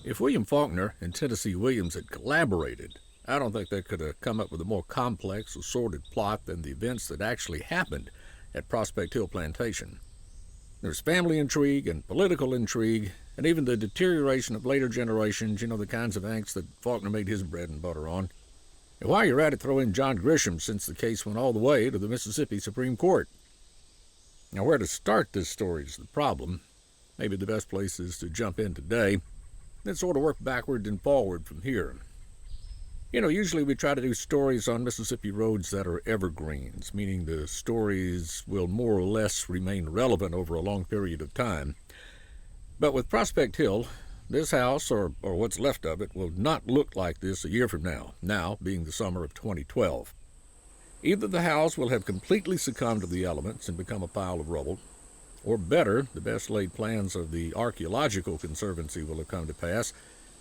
If William Faulkner and Tennessee Williams had collaborated, I don't think they could have come up with a more complex or sordid plot than the events that actually happened at Prospect Hill Plantation. There's family intrigue and political intrigue, and even the deterioration of later generations, the kinds of angst that Faulkner made his bread and butter on. And while you're at it, throw in John Grisham, since the case went all the way to the Mississippi Supreme Court. Now, where to start this story is the problem. Maybe the best place is to jump in today, then sort of work backward and forward from here. Usually we try to do stories on Mississippi roads that are evergreens, meaning the stories will more or less remain relevant over a long period of time. But with Prospect Hill, this house, or what's left of it, will not look like this a year from now being the summer of 2012. Either the house will have completely succumbed to the elements and become a pile of rubble, or better, the best-laid plans of the Archaeological Conservancy will have come to pass,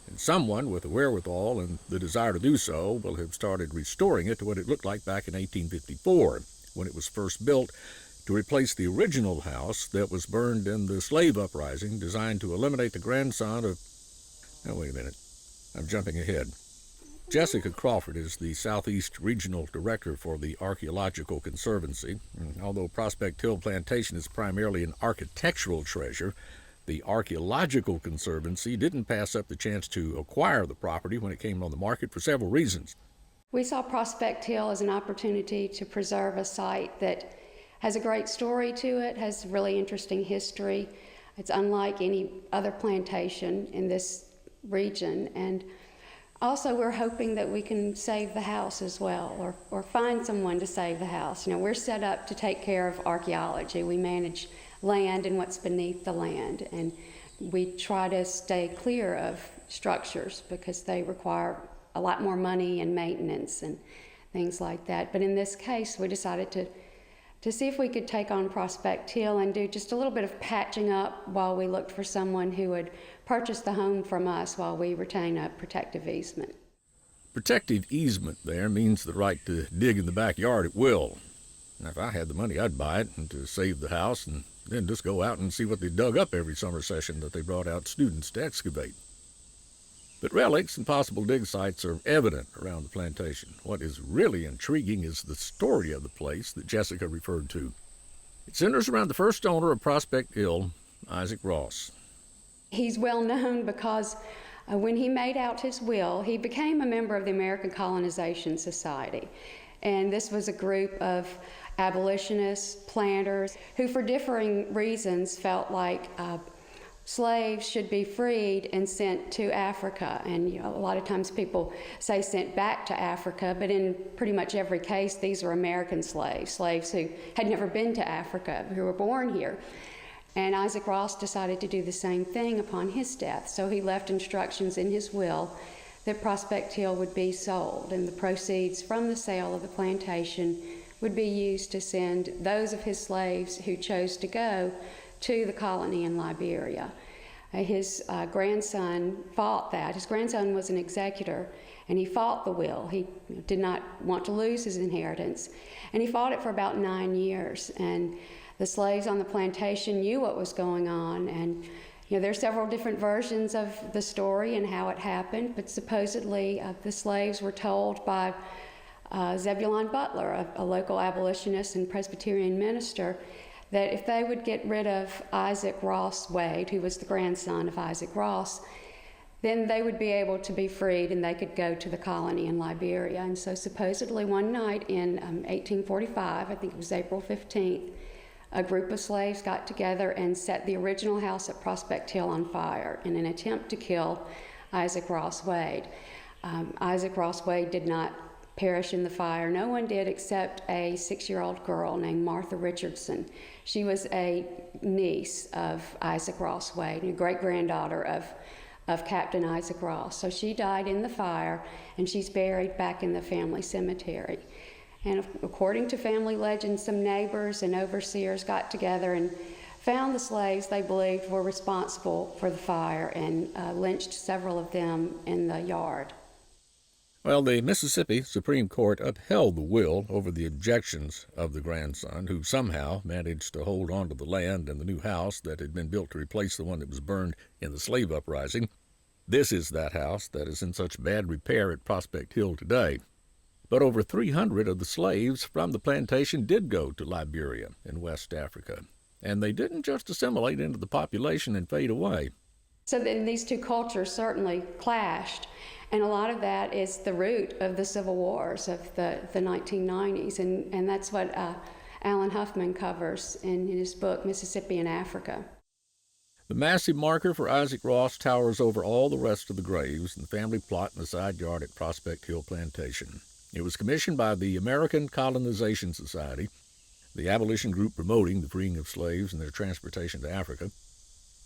and someone with the wherewithal and the desire to do so will have started restoring it to what it looked like back in 1854, when it was first built to replace the original house that was burned in the slave uprising designed to eliminate the grandson of... Now, wait a minute. I'm jumping ahead. Jessica Crawford is the Southeast Regional Director for the Archaeological Conservancy. And although Prospect Hill Plantation is primarily an architectural treasure, the Archaeological Conservancy didn't pass up the chance to acquire the property when it came on the market for several reasons. We saw Prospect Hill as an opportunity to preserve a site that has a great story to it, has really interesting history. It's unlike any other plantation in this region. And also, we're hoping that we can save the house as well, or find someone to save the house. We're set up to take care of archaeology. We manage land and what's beneath the land, and we try to stay clear of structures because they require a lot more money and maintenance and things like that. But in this case, we decided to see if we could take on Prospect Hill and do just a little bit of patching up while we looked for someone who would purchase the home from us while we retain a protective easement. Protective easement there means the right to dig in the backyard at will. Now, if I had the money, I'd buy it and to save the house and then just go out and see what they dug up every summer session that they brought out students to excavate. But relics and possible dig sites are evident around the plantation. What is really intriguing is the story of the place that Jessica referred to. It centers around the first owner of Prospect Hill, Isaac Ross. He's well known because when he made out his will, he became a member of the American Colonization Society. And this was a group of abolitionists, planters, who for differing reasons felt like slaves should be freed and sent to Africa. And a lot of times people say sent back to Africa, but in pretty much every case, these were American slaves who had never been to Africa, who were born here. And Isaac Ross decided to do the same thing upon his death. So he left instructions in his will that Prospect Hill would be sold, and the proceeds from the sale of the plantation would be used to send those of his slaves who chose to go to the colony in Liberia. His grandson fought that. His grandson was an executor, and he fought the will. He did not want to lose his inheritance, and he fought it for about 9 years. And the slaves on the plantation knew what was going on, and there are several different versions of the story and how it happened, but supposedly the slaves were told by Zebulon Butler, a local abolitionist and Presbyterian minister, that if they would get rid of Isaac Ross Wade, who was the grandson of Isaac Ross, then they would be able to be freed and they could go to the colony in Liberia. And so supposedly one night in 1845, I think it was April 15th, a group of slaves got together and set the original house at Prospect Hill on fire in an attempt to kill Isaac Ross Wade. Isaac Ross Wade did not perish in the fire. No one did except a 6-year-old girl named Martha Richardson. She was a niece of Isaac Ross Wade, a great-granddaughter of Captain Isaac Ross. So she died in the fire, and she's buried back in the family cemetery. And according to family legend, some neighbors and overseers got together and found the slaves they believed were responsible for the fire and lynched several of them in the yard. Well, the Mississippi Supreme Court upheld the will over the objections of the grandson, who somehow managed to hold on to the land and the new house that had been built to replace the one that was burned in the slave uprising. This is that house that is in such bad repair at Prospect Hill today. But over 300 of the slaves from the plantation did go to Liberia in West Africa, and they didn't just assimilate into the population and fade away. So then these two cultures certainly clashed, and a lot of that is the root of the civil wars of the 1990s, and that's what Alan Huffman covers in his book, Mississippi and Africa. The massive marker for Isaac Ross towers over all the rest of the graves in the family plot in the side yard at Prospect Hill Plantation. It was commissioned by the American Colonization Society, the abolition group promoting the freeing of slaves and their transportation to Africa.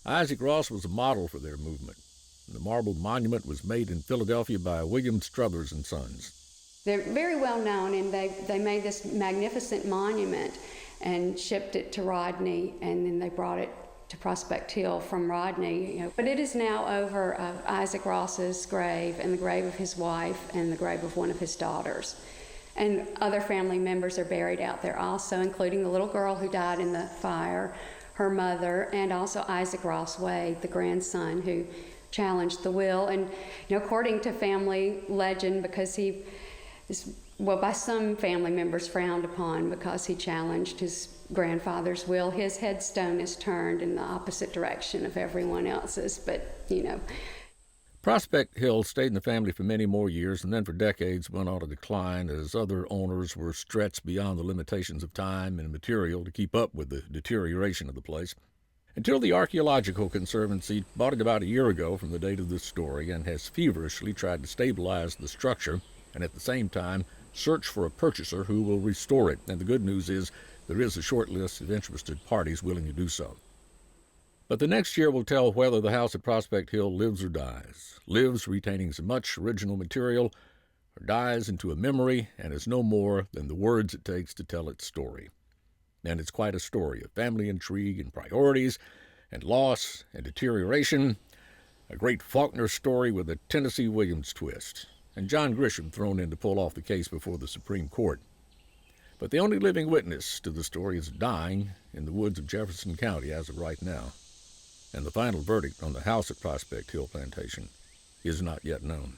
Isaac Ross was a model for their movement. The marble monument was made in Philadelphia by William Struthers and Sons. They're very well known, and they made this magnificent monument and shipped it to Rodney, and then they brought it to Prospect Hill from Rodney. But it is now over Isaac Ross's grave and the grave of his wife and the grave of one of his daughters. And other family members are buried out there also, including the little girl who died in the fire, her mother, and also Isaac Ross Wade, the grandson who challenged the will. And according to family legend, because he is, well, by some family members frowned upon because he challenged his grandfather's will, his headstone is turned in the opposite direction of everyone else's, but Prospect Hill stayed in the family for many more years, and then for decades went on a decline as other owners were stretched beyond the limitations of time and material to keep up with the deterioration of the place. Until the Archaeological Conservancy bought it about a year ago from the date of this story and has feverishly tried to stabilize the structure and at the same time search for a purchaser who will restore it. And the good news is there is a short list of interested parties willing to do so. But the next year will tell whether the house at Prospect Hill lives or dies, lives retaining as much original material, or dies into a memory and is no more than the words it takes to tell its story. And it's quite a story of family intrigue and priorities and loss and deterioration, a great Faulkner story with a Tennessee Williams twist, and John Grisham thrown in to pull off the case before the Supreme Court. But the only living witness to the story is dying in the woods of Jefferson County as of right now, and the final verdict on the house at Prospect Hill Plantation is not yet known.